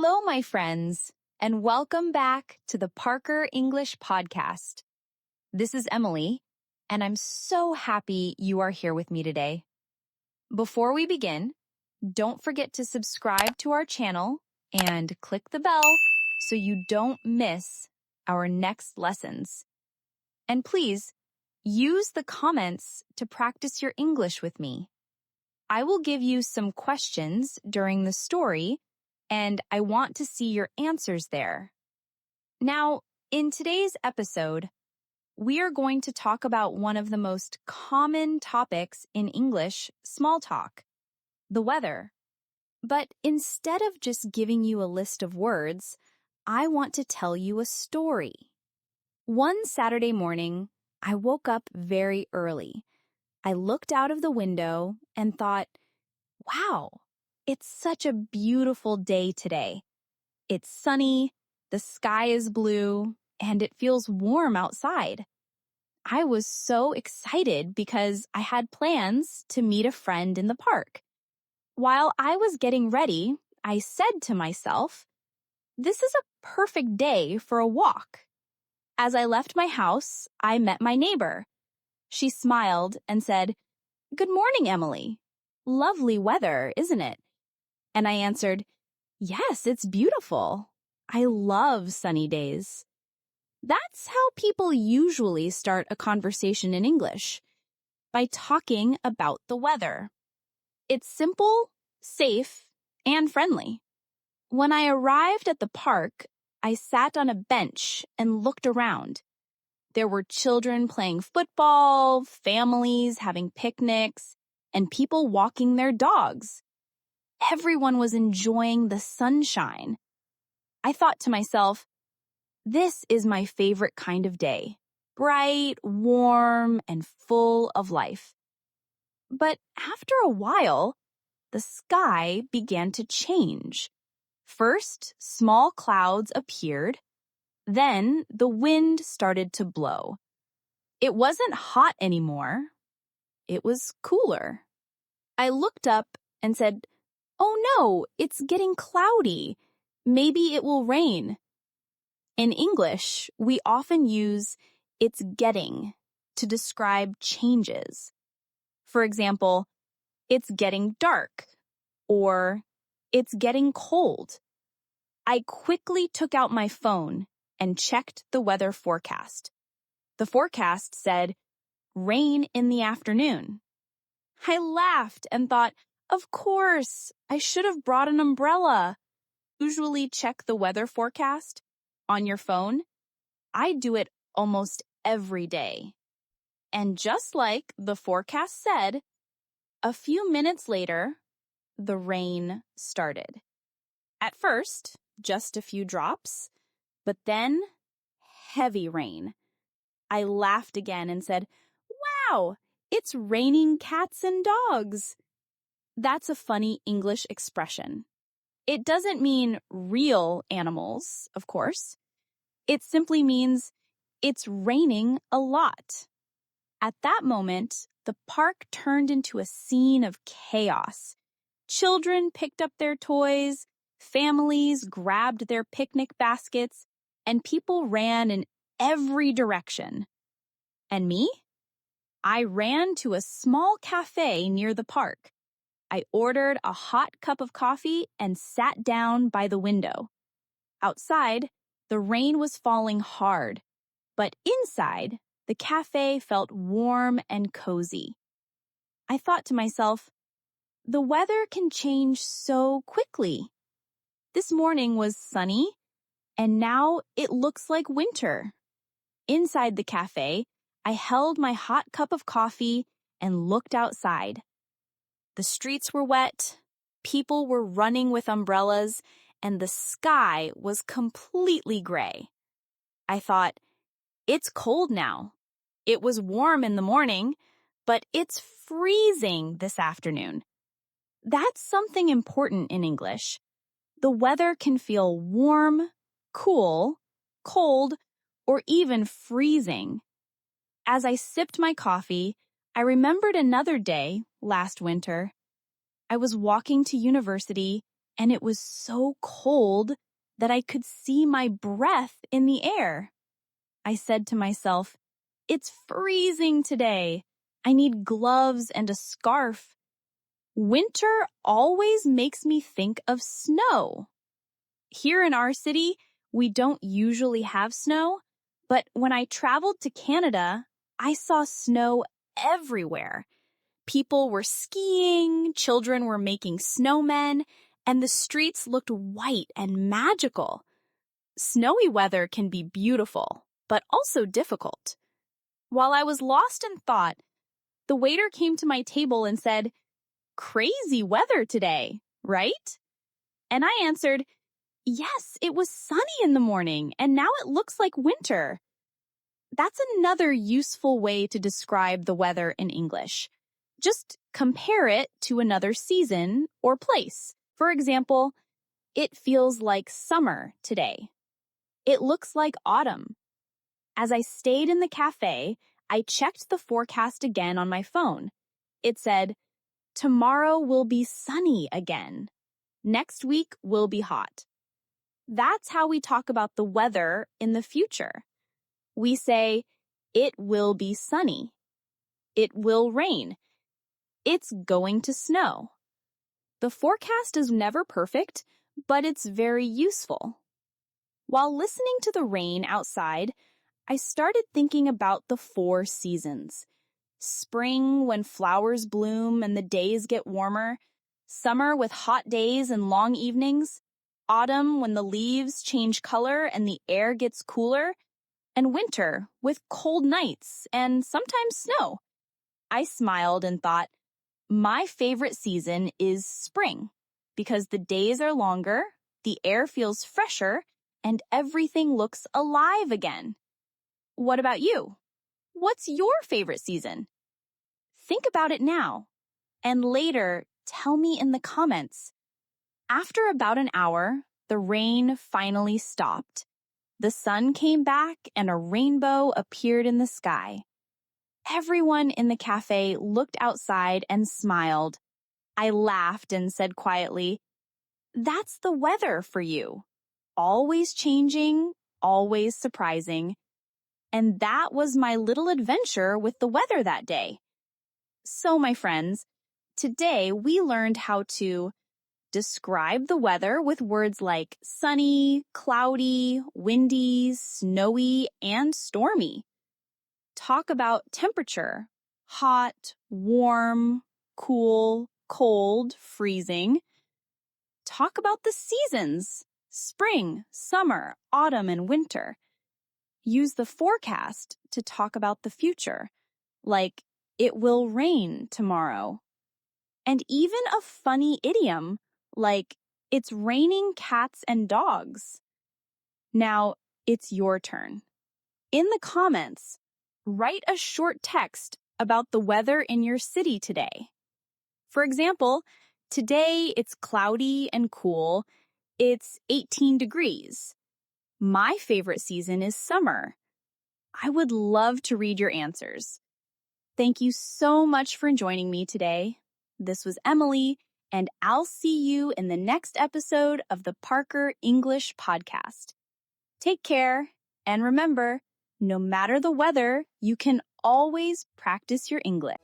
Hello, my friends, and welcome back to the Parker English Podcast. This is Emily, and I'm so happy you are here with me today. Before we begin, don't forget to subscribe to our channel and click the bell so you don't miss our next lessons. And please, use the comments to practice your English with me. I will give you some questions during the story, and I want to see your answers there. Now, in today's episode, we are going to talk about one of the most common topics in English small talk, the weather. But instead of just giving you a list of words, I want to tell you a story. One Saturday morning, I woke up very early. I looked out of the window and thought, wow, it's such a beautiful day today. It's sunny, the sky is blue, and it feels warm outside. I was so excited because I had plans to meet a friend in the park. While I was getting ready, I said to myself, this is a perfect day for a walk. As I left my house, I met my neighbor. She smiled and said, "Good morning, Emily. Lovely weather, isn't it?" And I answered, "Yes, it's beautiful. I love sunny days." That's how people usually start a conversation in English, by talking about the weather. It's simple, safe, and friendly. When I arrived at the park, I sat on a bench and looked around. There were children playing football, families having picnics, and people walking their dogs. Everyone was enjoying the sunshine. I thought to myself, this is my favorite kind of day. Bright, warm, and full of life. But after a while, the sky began to change. First, small clouds appeared. Then the wind started to blow. It wasn't hot anymore. It was cooler. I looked up and said, "Oh no, it's getting cloudy. Maybe it will rain." In English, we often use "it's getting" to describe changes. For example, "it's getting dark," or "it's getting cold." I quickly took out my phone and checked the weather forecast. The forecast said, "rain in the afternoon." I laughed and thought, of course, I should have brought an umbrella. Usually check the weather forecast on your phone. I do it almost every day. And just like the forecast said, a few minutes later, the rain started. At first, just a few drops, but then heavy rain. I laughed again and said, "Wow, it's raining cats and dogs." That's a funny English expression. It doesn't mean real animals, of course. It simply means it's raining a lot. At that moment, the park turned into a scene of chaos. Children picked up their toys, families grabbed their picnic baskets, and people ran in every direction. And me? I ran to a small cafe near the park. I ordered a hot cup of coffee and sat down by the window. Outside, the rain was falling hard, but inside, the cafe felt warm and cozy. I thought to myself, the weather can change so quickly. This morning was sunny, and now it looks like winter. Inside the cafe, I held my hot cup of coffee and looked outside. The streets were wet, people were running with umbrellas, and the sky was completely gray. I thought, it's cold now. It was warm in the morning, but it's freezing this afternoon. That's something important in English. The weather can feel warm, cool, cold, or even freezing. As I sipped my coffee, I remembered another day last winter. I was walking to university, and it was so cold that I could see my breath in the air. I said to myself, "It's freezing today. I need gloves and a scarf." Winter always makes me think of snow. Here in our city, we don't usually have snow, but when I traveled to Canada, I saw snow everywhere. People were skiing, children were making snowmen, and the streets looked white and magical. Snowy weather can be beautiful, but also difficult. While I was lost in thought, the waiter came to my table and said, "Crazy weather today, right?" And I answered, "Yes, it was sunny in the morning, and now it looks like winter." That's another useful way to describe the weather in English. Just compare it to another season or place. For example, it feels like summer today. It looks like autumn. As I stayed in the cafe, I checked the forecast again on my phone. It said, "Tomorrow will be sunny again. Next week will be hot." That's how we talk about the weather in the future. We say, "It will be sunny." "It will rain." "It's going to snow." The forecast is never perfect, but it's very useful. While listening to the rain outside, I started thinking about the 4 seasons. Spring, when flowers bloom and the days get warmer. Summer, with hot days and long evenings. Autumn, when the leaves change color and the air gets cooler. And winter, with cold nights and sometimes snow. I smiled and thought, my favorite season is spring, because the days are longer, the air feels fresher, and everything looks alive again. What about you? What's your favorite season? Think about it now, and later tell me in the comments. After about an hour, the rain finally stopped. The sun came back and a rainbow appeared in the sky. Everyone in the cafe looked outside and smiled. I laughed and said quietly, "That's the weather for you. Always changing, always surprising." And that was my little adventure with the weather that day. So, my friends, today we learned how to describe the weather with words like sunny, cloudy, windy, snowy, and stormy. Talk about temperature: hot, warm, cool, cold, freezing. Talk about the seasons: spring, summer, autumn, and winter. Use the forecast to talk about the future, like "it will rain tomorrow." And even a funny idiom, like "it's raining cats and dogs." Now, it's your turn. In the comments, write a short text about the weather in your city today. For example, today it's cloudy and cool. It's 18 degrees. My favorite season is summer. I would love to read your answers. Thank you so much for joining me today. This was Emily, and I'll see you in the next episode of the Parker English Podcast. Take care, and remember, no matter the weather, you can always practice your English.